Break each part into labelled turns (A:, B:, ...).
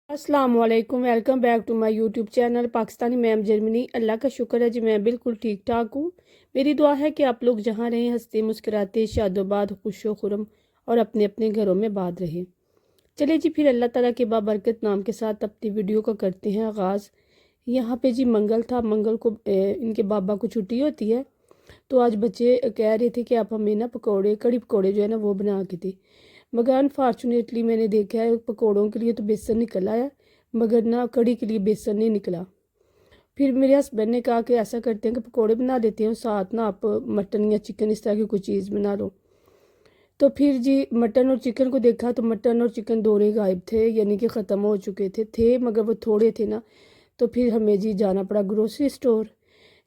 A: अस्सलाम वालेकुम। Welcome back to my YouTube channel Pakistani ma'am Germany. Allah का शुक्र है जी मैं बिल्कुल ठीक ठाक हूँ। मेरी दुआ है कि आप लोग जहाँ रहें हंसते मुस्कुराते शादोबाद खुशो खुरम और अपने अपने घरों में बाद रहें। चलिए जी फिर अल्लाह ताला के बाबरकत नाम के साथ अपनी वीडियो को करते हैं आगाज़। यहाँ पे जी मंगल था। मंगल को इनके बाबा को छुट्टी होती है, तो आज बच्चे कह रहे थे कि आप हमें ना पकौड़े कड़ी पकौड़े जो है ना वो बना के दी। मगर अनफॉर्चुनेटली मैंने देखा है पकौड़ों के लिए तो बेसन निकल आया, मगर ना कड़ी के लिए बेसन नहीं निकला। फिर मेरे हस्बैंड ने कहा कि ऐसा करते हैं कि पकौड़े बना देते हैं, साथ ना आप मटन या चिकन इस तरह की कोई चीज़ बना लो। तो फिर जी मटन और चिकन को देखा तो मटन और चिकन दोनों ही गायब थे, यानी कि ख़त्म हो चुके थे मगर वो थोड़े थे ना। तो फिर हमें जी जाना पड़ा ग्रोसरी स्टोर।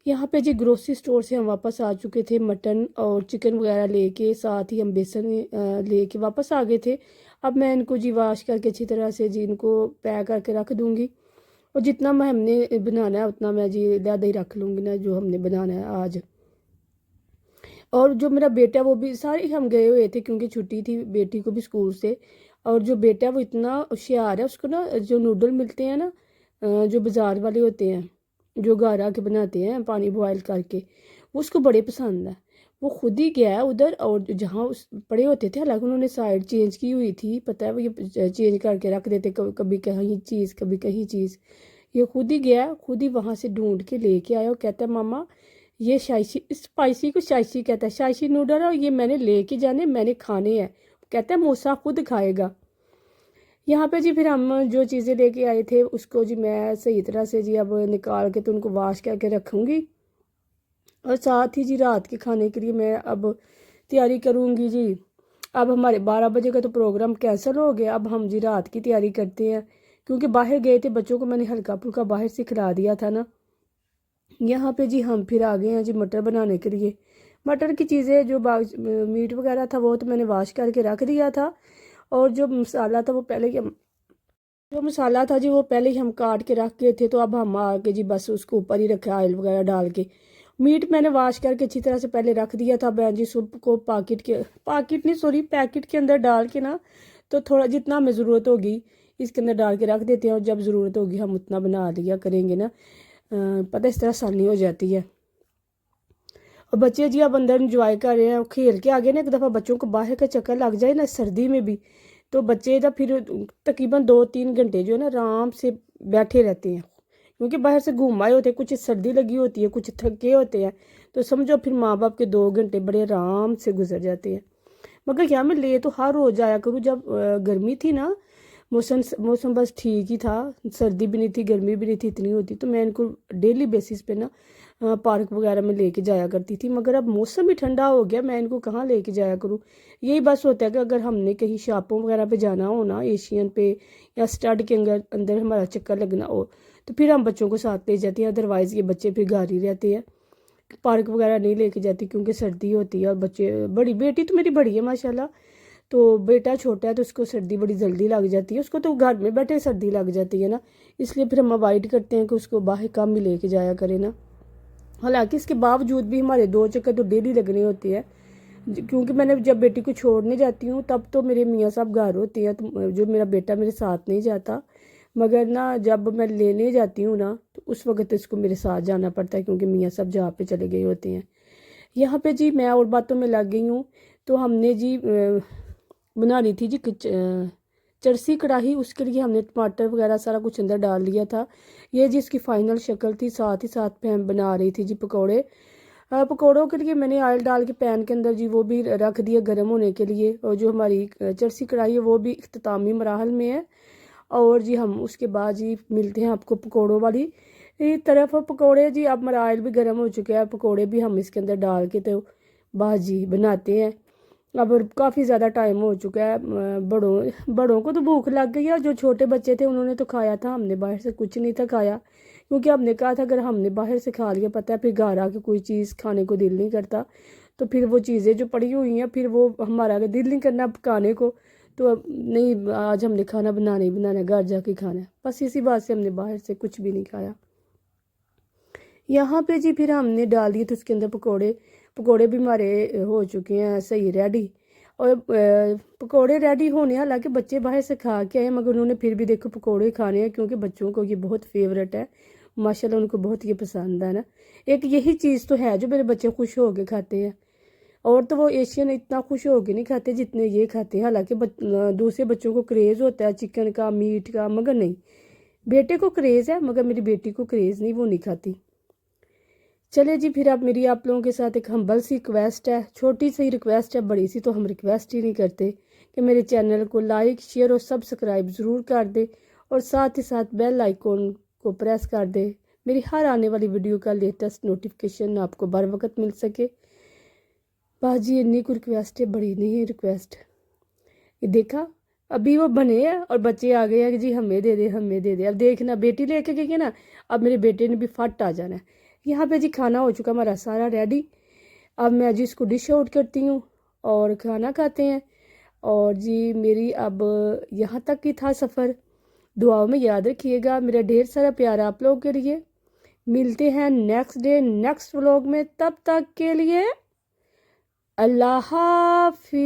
A: यहाँ पे जी ग्रोसरी स्टोर से हम वापस आ चुके थे, मटन और चिकन वगैरह लेके, साथ ही हम बेसन लेके वापस आ गए थे। अब मैं इनको जी वाश करके अच्छी तरह से जी इनको पैक करके रख दूँगी, और जितना मैं हमने बनाना है उतना मैं जी ज़्यादा ही रख लूँगी ना जो हमने बनाना है आज। और जो मेरा बेटा वो भी सारे हम गए हुए थे क्योंकि छुट्टी थी बेटी को भी स्कूल से। और जो बेटा है वो इतना होशियार है, उसको ना जो नूडल मिलते हैं ना, जो बाज़ार वाले होते हैं जो घर आके बनाते हैं पानी बॉयल करके, वो उसको बड़े पसंद है। वो खुद ही गया है उधर, और जहाँ उस पड़े होते थे, हालांकि उन्होंने साइड चेंज की हुई थी, पता है वो ये चेंज करके रख देते, कभी कहीं चीज़ कभी कहीं चीज़। ये खुद ही गया, खुद ही वहाँ से ढूंढ के लेके आया और कहता है मामा ये शाइशी, स्पाइसी को शाइशी कहता है, शाइशी नूडल, और ये मैंने लेके जाने, मैंने खाने हैं। कहता है मूसा खुद खाएगा। यहाँ पे जी फिर हम जो चीज़ें लेके आए थे उसको जी मैं सही तरह से जी अब निकाल के तो उनको वॉश करके रखूँगी, और साथ ही जी रात के खाने के लिए मैं अब तैयारी करूँगी जी। अब हमारे 12 बजे का तो प्रोग्राम कैंसिल हो गया, अब हम जी रात की तैयारी करते हैं, क्योंकि बाहर गए थे, बच्चों को मैंने हल्का फुल्का बाहर से खिला दिया था ना। यहाँ पे जी हम फिर आ गए हैं जी मटर बनाने के लिए। मटर की चीज़ें जो मीट वगैरह था वो तो मैंने वॉश करके रख दिया था, और जो मसाला था वो पहले ही जो मसाला था जी वो पहले ही हम काट के रख गए थे, तो अब हम आके जी बस उसको ऊपर ही रखा ऑयल वगैरह डाल के। मीट मैंने वॉश करके अच्छी तरह से पहले रख दिया था। मैं जी सूप को पाकिट नहीं सॉरी पैकेट के अंदर डाल के ना, तो थोड़ा जितना हमें ज़रूरत होगी इसके अंदर डाल के रख देते हैं, और जब ज़रूरत होगी हम उतना बना लिया करेंगे ना। पता इस तरह आसानी हो जाती है। और बच्चे जी अब अंदर इंजॉय कर रहे हैं, खेल के आ गए ना। एक दफ़ा बच्चों को बाहर का चक्कर लग जाए ना सर्दी में भी, तो बच्चे जब फिर तकरीबन 2-3 घंटे जो है ना आराम से बैठे रहते हैं, क्योंकि बाहर से घूम आए होते हैं, कुछ सर्दी लगी होती है, कुछ थके होते हैं। तो समझो फिर माँ बाप के 2 घंटे बड़े आराम से गुजर जाते हैं। मगर क्या मैं ले तो हर रोज़ आया करूँ, जब गर्मी थी ना, मौसम मौसम बस ठीक ही था, सर्दी भी नहीं थी गर्मी भी नहीं थी इतनी होती, तो मैं इनको डेली बेसिस पे ना पार्क वगैरह में लेके जाया करती थी। मगर अब मौसम भी ठंडा हो गया, मैं इनको कहाँ लेके जाया करूँ। यही बस होता है कि अगर हमने कहीं शॉपों वगैरह पे जाना हो ना, एशियन पे या स्टड के अंदर अंदर हमारा चक्कर लगना हो, तो फिर हम बच्चों को साथ ले जाते हैं। अदरवाइज़ ये बच्चे फिर घर ही रहते हैं, पार्क वगैरह नहीं लेके जाती क्योंकि सर्दी होती है। और बच्चे, बड़ी बेटी तो मेरी बड़ी है माशाल्लाह, तो बेटा छोटा है तो उसको सर्दी बड़ी जल्दी लग जाती है, उसको तो घर में बैठे सर्दी लग जाती है ना। इसलिए फिर हम अवॉइड करते हैं कि उसको बाहर कम ही लेके जाया करें ना। हालांकि इसके बावजूद भी हमारे 2 चक्कर तो डेली लगने होते हैं, क्योंकि मैंने जब बेटी को छोड़ने जाती हूँ तब तो मेरे मियाँ साहब घर होते हैं, तो जो मेरा बेटा मेरे साथ नहीं जाता। मगर ना जब मैं लेने जाती हूँ ना, तो उस वक्त इसको मेरे साथ जाना पड़ता है, क्योंकि मियाँ साहब जहाँ पे चले गए होते हैं। यहाँ पे जी मैं और बातों में लग गई हूँ। तो हमने जी बनानी थी जी चरसी कढ़ाई, उसके लिए हमने टमाटर वगैरह सारा कुछ अंदर डाल लिया था। ये जी इसकी फाइनल शक्ल थी। साथ ही साथ पे हम बना रही थी जी पकौड़े। पकौड़ों के लिए मैंने ऑयल डाल के पैन के अंदर जी वो भी रख दिया गर्म होने के लिए, और जो हमारी चरसी कढ़ाई है वो भी इख्तितामी मराहल में है। और जी हम उसके बाद जी मिलते हैं आपको पकौड़ों वाली तरफ। पकौड़े जी अब हमारा ऑयल भी गर्म हो चुका है, पकौड़े भी हम इसके अंदर डाल के तो भाजी बनाते हैं। अब काफ़ी ज़्यादा टाइम हो चुका है। बड़ों बड़ों को तो भूख लग गई है, जो छोटे बच्चे थे उन्होंने तो खाया था, हमने बाहर से कुछ नहीं था खाया, क्योंकि हमने कहा था अगर हमने बाहर से खा लिया, पता है फिर घर आके कोई चीज़ खाने को दिल नहीं करता। तो फिर वो चीज़ें जो पड़ी हुई हैं फिर वो हमारा दिल नहीं करना पकाने को। तो अब नहीं, आज हमने खाना बनाना ही बनाना है, घर जाके खाना है, बस इसी बात से हमने बाहर से कुछ भी नहीं खाया। यहाँ पे जी फिर हमने डाल दिए थे उसके अंदर पकोड़े। पकोड़े भी हमारे हो चुके हैं सही रेडी। और पकोड़े रेडी होने, हालांकि बच्चे बाहर से खा के आए मगर उन्होंने फिर भी देखो पकोड़े खाने हैं क्योंकि बच्चों को ये बहुत फेवरेट है। माशाल्लाह उनको बहुत ये पसंद है ना। एक यही चीज़ तो है जो मेरे बच्चे खुश होके खाते हैं, और तो वो एशियन इतना खुश होके नहीं खाते जितने ये खाते हैं। हालांकि दूसरे बच्चों को क्रेज़ होता है चिकन का, मीट का, मगर नहीं, बेटे को क्रेज़ है मगर मेरी बेटी को क्रेज़ नहीं, वो नहीं खाती। चले जी, फिर आप मेरी आप लोगों के साथ एक हम्बल सी रिक्वेस्ट है, छोटी सी रिक्वेस्ट है, बड़ी सी तो हम रिक्वेस्ट ही नहीं करते, कि मेरे चैनल को लाइक, शेयर और सब्सक्राइब ज़रूर कर दे और साथ ही साथ बेल आइकॉन को प्रेस कर दे, मेरी हर आने वाली वीडियो का लेटेस्ट नोटिफिकेशन आपको बर वक्त मिल सके। बाजी इतनी को रिक्वेस्ट है, बड़ी नहीं है रिक्वेस्ट। ये देखा, अभी वो बने हैं और बच्चे आ गए हैं कि जी हमें दे दे, हमें दे दे। अब देखना बेटी लेके गई है ना, अब मेरे बेटे ने भी फट आ जाना है। यहाँ पे जी खाना हो चुका हमारा सारा रेडी। अब मैं जी इसको डिश आउट करती हूँ और खाना खाते हैं। और जी मेरी अब यहाँ तक ही था सफ़र। दुआओं में याद रखिएगा, मेरा ढेर सारा प्यार आप लोगों के लिए। मिलते हैं नेक्स्ट डे नेक्स्ट व्लॉग में, तब तक के लिए अल्लाह हाफिज़।